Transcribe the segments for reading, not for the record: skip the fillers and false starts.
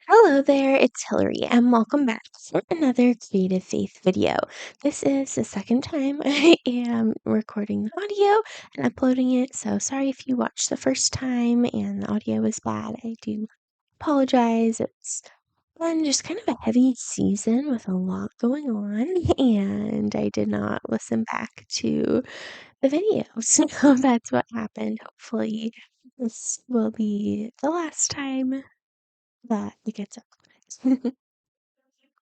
Hello there, it's Hillary, and welcome back for another Creative Faith video. This is the second time I am recording the audio and uploading it, so sorry if you watched the first time and the audio was bad. I do apologize. It's been just kind of a heavy season with a lot going on, and I did not listen back to the video, so that's what happened. Hopefully, this will be the last time that it gets uploaded.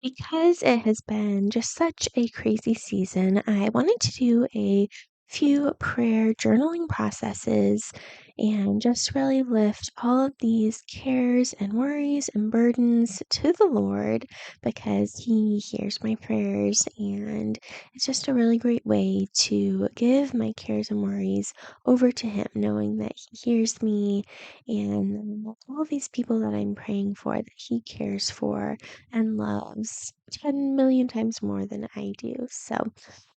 Because it has been just such a crazy season, I wanted to do a few prayer journaling processes and just really lift all of these cares and worries and burdens to the Lord because He hears my prayers. And it's just a really great way to give my cares and worries over to Him, knowing that He hears me and all these people that I'm praying for, that He cares for and loves 10 million times more than I do. So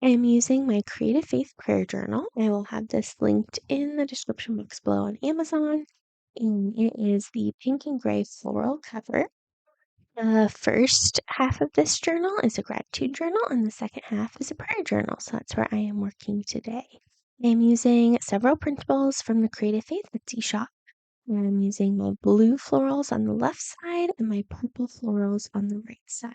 I am using my Creative Faith Prayer Journal. I will have this linked in the description box below on Amazon. And it is the pink and gray floral cover. The first half of this journal is a gratitude journal, and the second half is a prayer journal. So that's where I am working today. I am using several printables from the Creative Faith Etsy shop. I'm using my blue florals on the left side and my purple florals on the right side.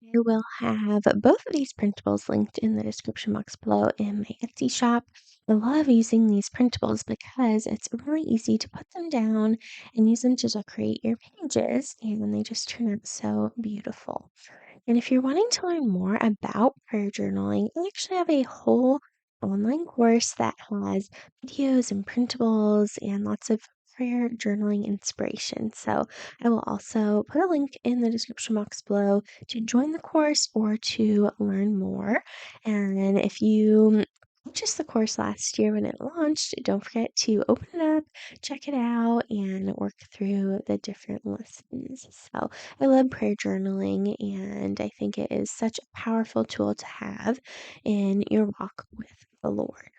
I will have both of these printables linked in the description box below in my Etsy shop. I love using these printables because it's really easy to put them down and use them to decorate your pages, and they just turn out so beautiful. And if you're wanting to learn more about prayer journaling, I actually have a whole online course that has videos and printables and lots of prayer journaling inspiration. So I will also put a link in the description box below to join the course or to learn more. And if you purchased the course last year when it launched, don't forget to open it up, check it out, and work through the different lessons. So I love prayer journaling, and I think it is such a powerful tool to have in your walk with the Lord.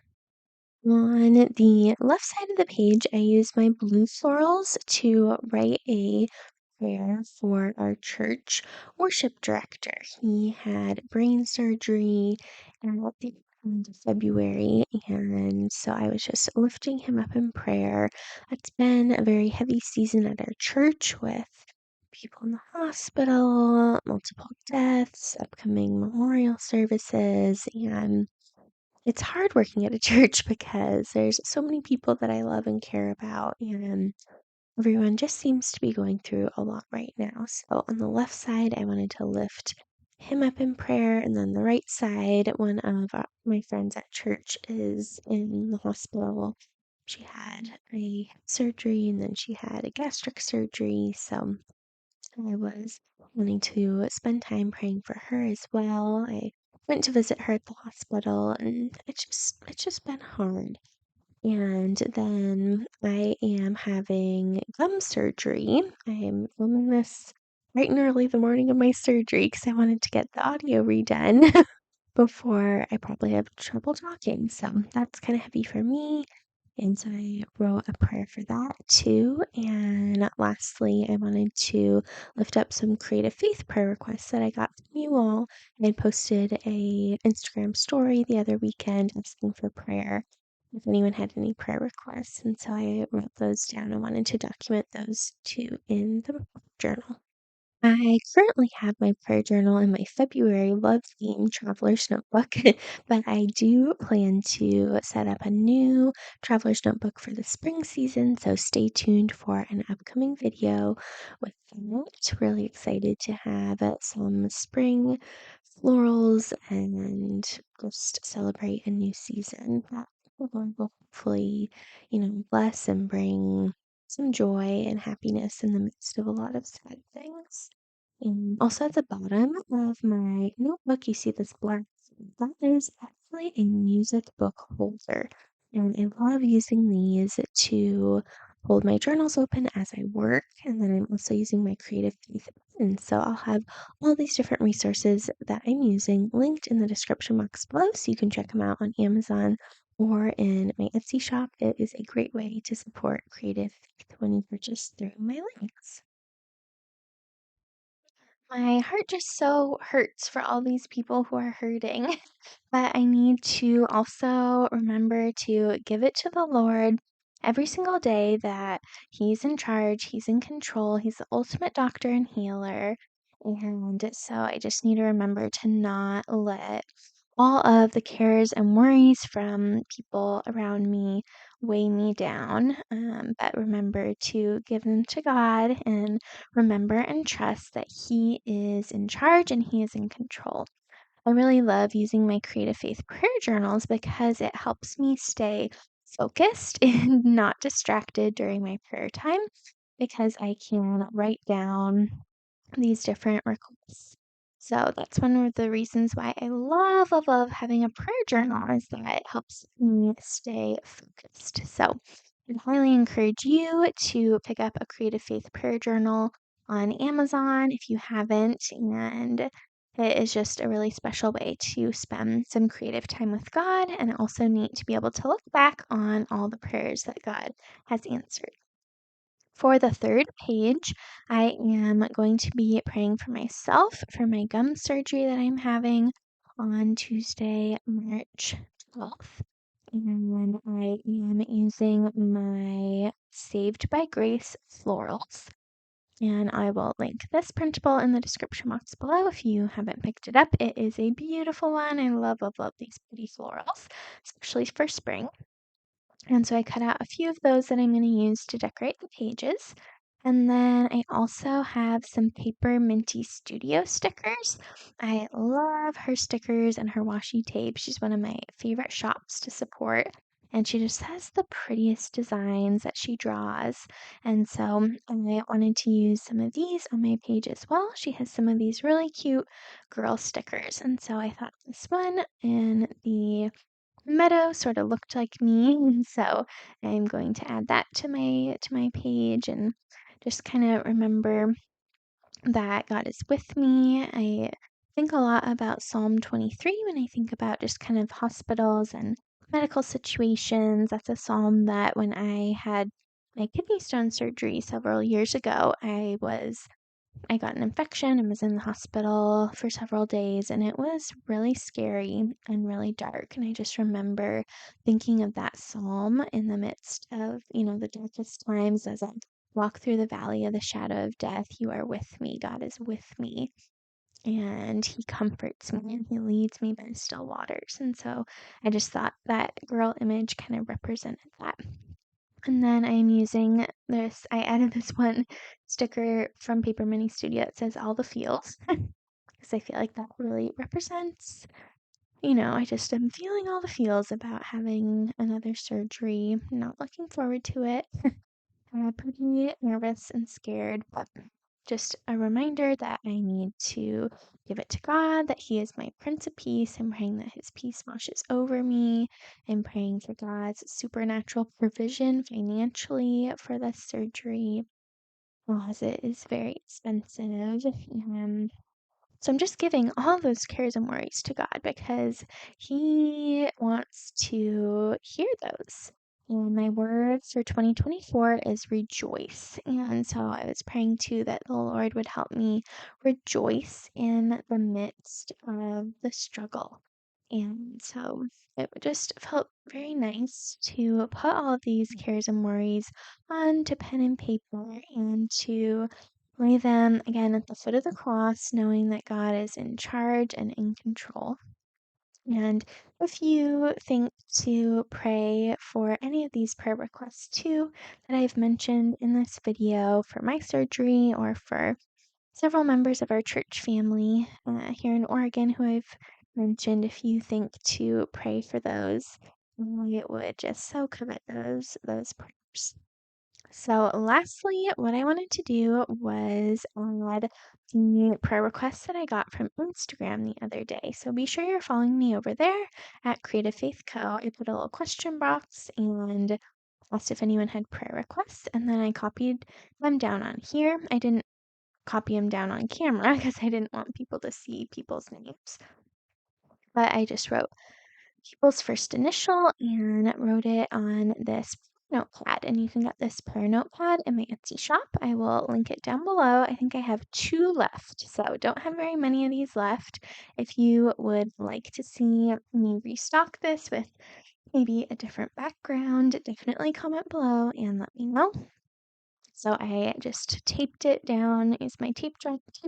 On the left side of the page, I use my blue florals to write a prayer for our church worship director. He had brain surgery at the end of February, and so I was just lifting him up in prayer. It's been a very heavy season at our church with people in the hospital, multiple deaths, upcoming memorial services, and it's hard working at a church because there's so many people that I love and care about, and everyone just seems to be going through a lot right now. So on the left side, I wanted to lift him up in prayer, and then the right side, one of my friends at church is in the hospital. She had a surgery and then she had a gastric surgery, so I was wanting to spend time praying for her as well. I went to visit her at the hospital, and it's just been hard. And then I am having gum surgery. I am filming this bright and early the morning of my surgery because I wanted to get the audio redone before I probably have trouble talking. So that's kind of heavy for me. And so I wrote a prayer for that too. And lastly, I wanted to lift up some creative faith prayer requests that I got from you all. I posted a Instagram story the other weekend asking for prayer if anyone had any prayer requests. And so I wrote those down. I wanted to document those too in the journal. I currently have my prayer journal in my February love theme traveler's notebook, but I do plan to set up a new traveler's notebook for the spring season, so stay tuned for an upcoming video with that. Really excited to have some spring florals and just celebrate a new season that the Lord will hopefully, bless and bring some joy and happiness in the midst of a lot of sad things. And also at the bottom of my notebook, you see this black. That is actually a music book holder. And I love using these to hold my journals open as I work. And then I'm also using my creative faith pen. So I'll have all these different resources that I'm using linked in the description box below so you can check them out on Amazon or in my Etsy shop. It is a great way to support creative faith when you purchase through my links. My heart just so hurts for all these people who are hurting. But I need to also remember to give it to the Lord every single day that He's in charge, He's in control, He's the ultimate doctor and healer. And so I just need to remember to not let all of the cares and worries from people around me weigh me down, but remember to give them to God and remember and trust that He is in charge and He is in control. I really love using my Creative Faith prayer journals because it helps me stay focused and not distracted during my prayer time because I can write down these different requests. So that's one of the reasons why I love having a prayer journal is that it helps me stay focused. So I highly encourage you to pick up a Creative Faith prayer journal on Amazon if you haven't. And it is just a really special way to spend some creative time with God and also neat to be able to look back on all the prayers that God has answered. For the third page, I am going to be praying for myself for my gum surgery that I'm having on Tuesday, March 12th. And I am using my Saved by Grace florals. And I will link this printable in the description box below if you haven't picked it up. It is a beautiful one. I love these pretty florals, especially for spring. And so I cut out a few of those that I'm going to use to decorate the pages. And then I also have some Paper Minty Studio stickers. I love her stickers and her washi tape. She's one of my favorite shops to support. And she just has the prettiest designs that she draws. And so I wanted to use some of these on my page as well. She has some of these really cute girl stickers. And so I thought this one in the meadow sort of looked like me, and so I'm going to add that to my page and just kind of remember that God is with me. I think a lot about Psalm 23 when I think about just kind of hospitals and medical situations. That's a psalm that when I had my kidney stone surgery several years ago, I got an infection and was in the hospital for several days, and it was really scary and really dark. And I just remember thinking of that psalm in the midst of, the darkest times as I walk through the valley of the shadow of death. You are with me. God is with me. And He comforts me and He leads me by still waters. And so I just thought that girl image kind of represented that. And then I'm using this, I added this one sticker from Paper Mini Studio. It says all the feels because I feel like that really represents, I just am feeling all the feels about having another surgery. Not looking forward to it. Pretty nervous and scared, but just a reminder that I need to give it to God, that He is my Prince of Peace. I'm praying that His peace washes over me. I'm praying for God's supernatural provision financially for this surgery, as it is very expensive. So I'm just giving all those cares and worries to God because He wants to hear those. And my word for 2024 is rejoice. And so I was praying too that the Lord would help me rejoice in the midst of the struggle. And so it just felt very nice to put all of these cares and worries onto pen and paper and to lay them again at the foot of the cross, knowing that God is in charge and in control. And if you think to pray for any of these prayer requests too that I've mentioned in this video for my surgery or for several members of our church family here in Oregon who I've mentioned, if you think to pray for those, I would just so covet those prayers. So, lastly, what I wanted to do was add the prayer requests that I got from Instagram the other day. So, be sure you're following me over there at Creative Faith Co. I put a little question box and asked if anyone had prayer requests, and then I copied them down on here. I didn't copy them down on camera because I didn't want people to see people's names, but I just wrote people's first initial and wrote it on this notepad, and you can get this prayer notepad in my Etsy shop. I will link it down below. I think I have 2 left, so don't have very many of these left. If you would like to see me restock this with maybe a different background, definitely comment below and let me know. So I just taped it down, used my tape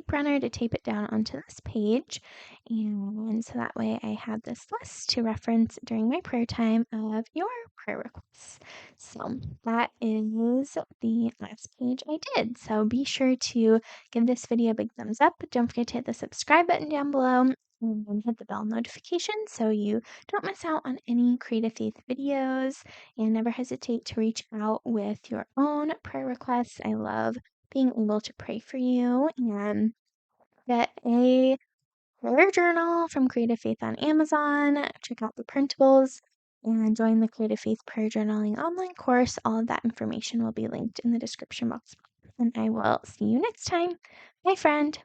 runner to tape it down onto this page. And so that way I had this list to reference during my prayer time of your prayer requests. So that is the last page I did. So be sure to give this video a big thumbs up. Don't forget to hit the subscribe button down below and hit the bell notification so you don't miss out on any Creative Faith videos. And never hesitate to reach out with your own prayer requests. I love being able to pray for you, and get a prayer journal from Creative Faith on Amazon. Check out the printables and join the Creative Faith Prayer Journaling online course. All of that information will be linked in the description box. And I will see you next time. Bye, friend.